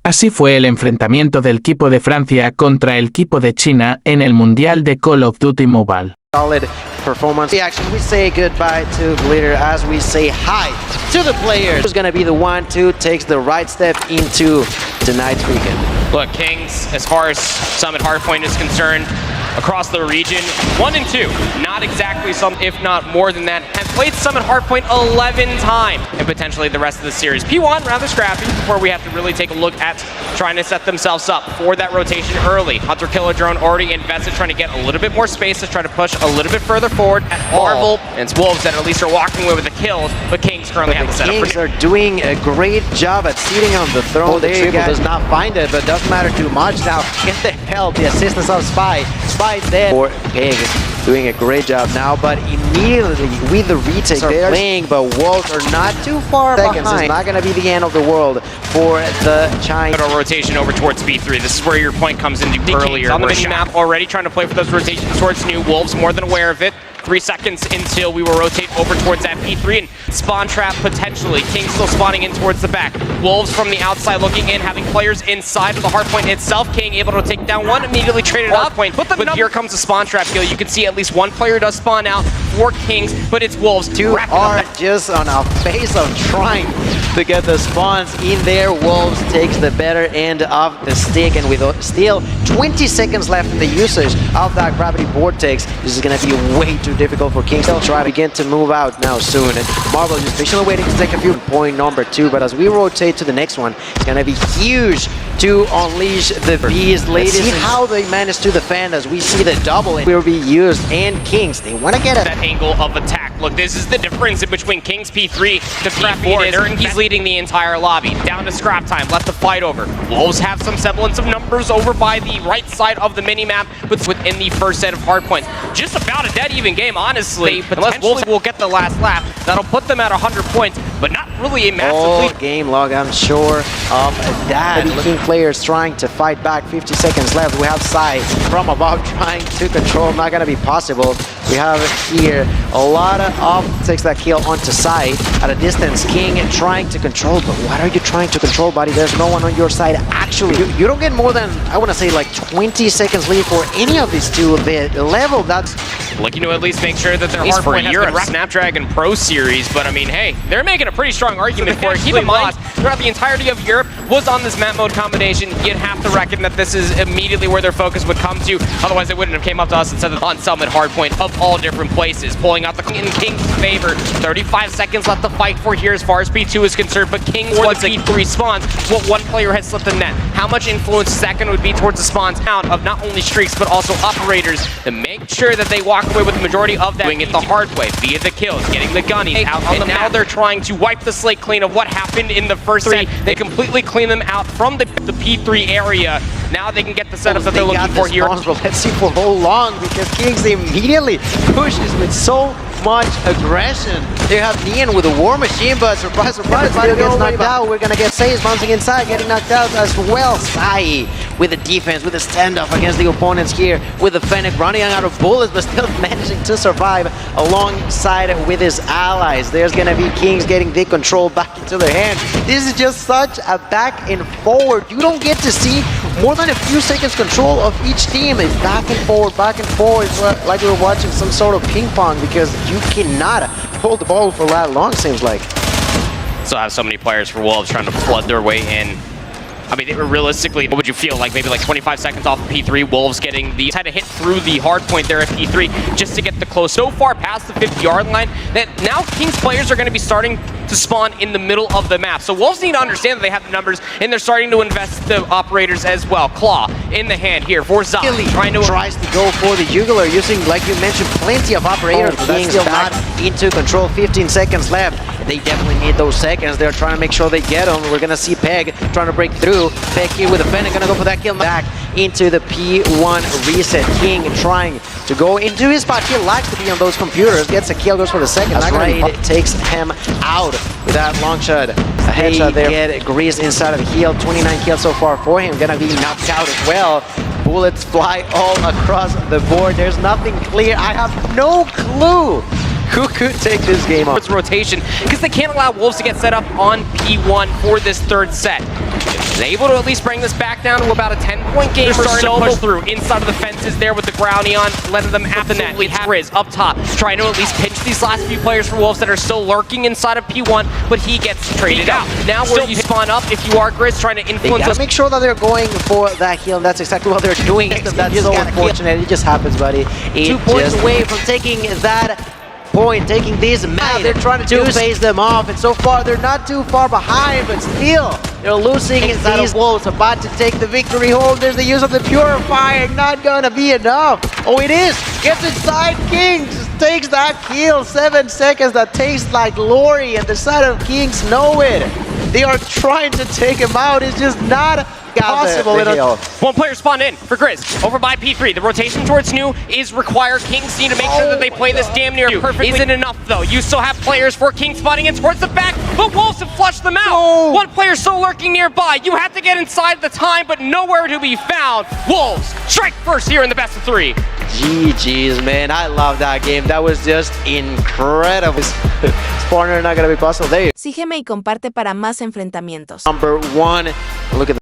Así fue el enfrentamiento del equipo de Francia contra el equipo de China en el mundial de Call of Duty Mobile. Solid performance. We say goodbye to Glitter as we say hi to the players. Who's gonna be the one who takes the right step into tonight's weekend? Look, Kings, as far as Summit Hardpoint is concerned, across the region, 1 and 2, not exactly some, if not more than that, have played Summit Hardpoint 11 times, and potentially the rest of the series. P1 rather scrappy, before we have to really take a look at trying to set themselves up for that rotation early. Hunter Killer Drone already invested, trying to get a little bit more space to try to push a little bit further forward at Marvel, and it's Wolves that at least are walking away with the kills, but Kings currently have the setup. Kings are doing a great job at sitting on the throne. The triple does not find it, but doesn't matter too much now. Get the help, the assistance of Spy. Spy dead. Or Pig doing a great job now, but immediately with the retake, they are playing, but Wolves are not too far behind. It's not going to be the end of the world for the Chinese. Rotation over towards B3. This is where your point comes into earlier. On the mini-map already trying to play for those rotations towards new. Wolves more than aware of it. 3 seconds until we will rotate over towards that P3 and spawn trap potentially. King still spawning in towards the back. Wolves from the outside looking in, having players inside of the hardpoint itself. King able to take down one, immediately traded off point. But here comes the spawn trap kill. You can see at least one player does spawn out for Kings, but it's Wolves. Two are just on a phase of trying to get the spawns in there. Wolves takes the better end of the stick, and with still 20 seconds left in the usage of that gravity vortex, this is going to be way too difficult for Kings to try to begin to move out now soon. And Marvel just patiently waiting to take a few. Point number 2, but as we rotate to the next one, it's going to be huge to unleash the beast. Ladies, see how they manage to defend as we see the double will be used, and Kings, they want to get that angle of attack. Look, this is the difference in between Kings P3 to P4. He's leading the entire lobby. Down to scrap time, let the fight over. Wolves have some semblance of numbers over by the right side of the mini-map, but within the first set of hardpoints. Just about a dead even game, honestly. Unless Wolves will get the last lap, that'll put them at 100 points, but not really a massive lead. Game log, I'm sure of that. King players trying to fight back. 50 seconds left. We have Sai from above trying to control. Not going to be possible. We have here a lot of takes that kill onto Sai at a distance. King trying to control, but what are you trying to control, buddy? There's no one on your side. Actually, you don't get more than, I want to say, like 20 seconds lead for any of these two. The level that's looking to at least make sure that their hardpoint has Europe Snapdragon Pro Series, but I mean, hey, they're making a pretty strong argument for it. Keep in mind, throughout the entirety of Europe was on this map mode combination. You'd have to reckon that this is immediately where their focus would come to. Otherwise, it wouldn't have came up to us and said that on Summit Hardpoint of all different places, pulling out the in King's favor. 35 seconds left to fight for here as far as P2 is concerned, but King or the P3 spawns. What one player has slipped the net. How much influence second would be towards the spawns out of not only streaks, but also operators to make sure that they walk away with the majority of that. Doing it the hard way via the kills, getting the gunnies out on the map. Now they're trying to wipe the slate clean of what happened in the first set. They completely clean them out from the P3 area. Now they can get the setup that they're looking for here. Let's see for how long, because Kings immediately pushes with so much aggression. They have Nian with a war machine, but surprise, surprise, Mario gets knocked out. We're gonna get Sais bouncing inside, getting knocked out as well. Sai with the defense, with the standoff against the opponents here, with the Fennec running out of bullets, but still managing to survive alongside with his allies. There's gonna be Kings getting the control back into their hands. This is just such a back and forward. You don't get to see more than a few seconds control of each team. It's back and forward, like we were watching some sort of ping pong, because you cannot hold the ball for that long, seems like. Still have so many players for Wolves trying to flood their way in. I mean, realistically, what would you feel like? Maybe like 25 seconds off of P3, Wolves getting the had to hit through the hard point there at P3 just to get the close. So far past the 50-yard line that now Kings players are going to be starting to spawn in the middle of the map. So Wolves need to understand that they have the numbers, and they're starting to invest the operators as well. Claw in the hand here for Zah. Tries to go for the jugular using, like you mentioned, plenty of operators. Kings still not into control. 15 seconds left. They definitely need those seconds. They're trying to make sure they get them. We're going to see Peg trying to break through. Peg here with the Fennec, going to go for that kill. Back into the P1 reset. King trying to go into his spot. He likes to be on those computers. Gets a kill, goes for the second. That's right. It takes him out with that long shot. A headshot there. Get Grease inside of the heel. 29 kills so far for him. Going to be knocked out as well. Bullets fly all across the board. There's nothing clear. I have no clue Who could take this game off? It's rotation, because they can't allow Wolves to get set up on P1 for this third set. They're able to at least bring this back down to about a 10-point game. They're starting to push through inside of the fences there with the ground neon, letting them at the net. We have Grizz up top, trying to at least pinch these last few players for Wolves that are still lurking inside of P1, but he gets traded out. Now where you spawn up, if you are Grizz, trying to influence us. Make sure that they're going for that heal, and that's exactly what they're doing. That's so unfortunate. It just happens, buddy. 2 points away from taking that point, taking these map. They're trying to phase them off, and so far they're not too far behind, but still they're losing these Wolves. About to take the victory home. There's the use of the Purifier, not gonna be enough. Oh, it is. Gets inside Kings, takes that kill. 7 seconds. That tastes like glory, and the side of Kings know it. They are trying to take him out. It's just not possible. One player spawned in for Grizz over by P3. The rotation towards New is required. Kings need to make sure that they play this damn near perfectly. Isn't enough though. You still have players for Kings spawning in towards the back, but Wolves have flushed them out. One player still lurking nearby. You have to get inside the time, but nowhere to be found. Wolves strike first here in the best of 3. GG's, man. I love that game. That was just incredible. Spawner not gonna be possible. There. Sígueme y comparte para más enfrentamientos. Number 1. Look at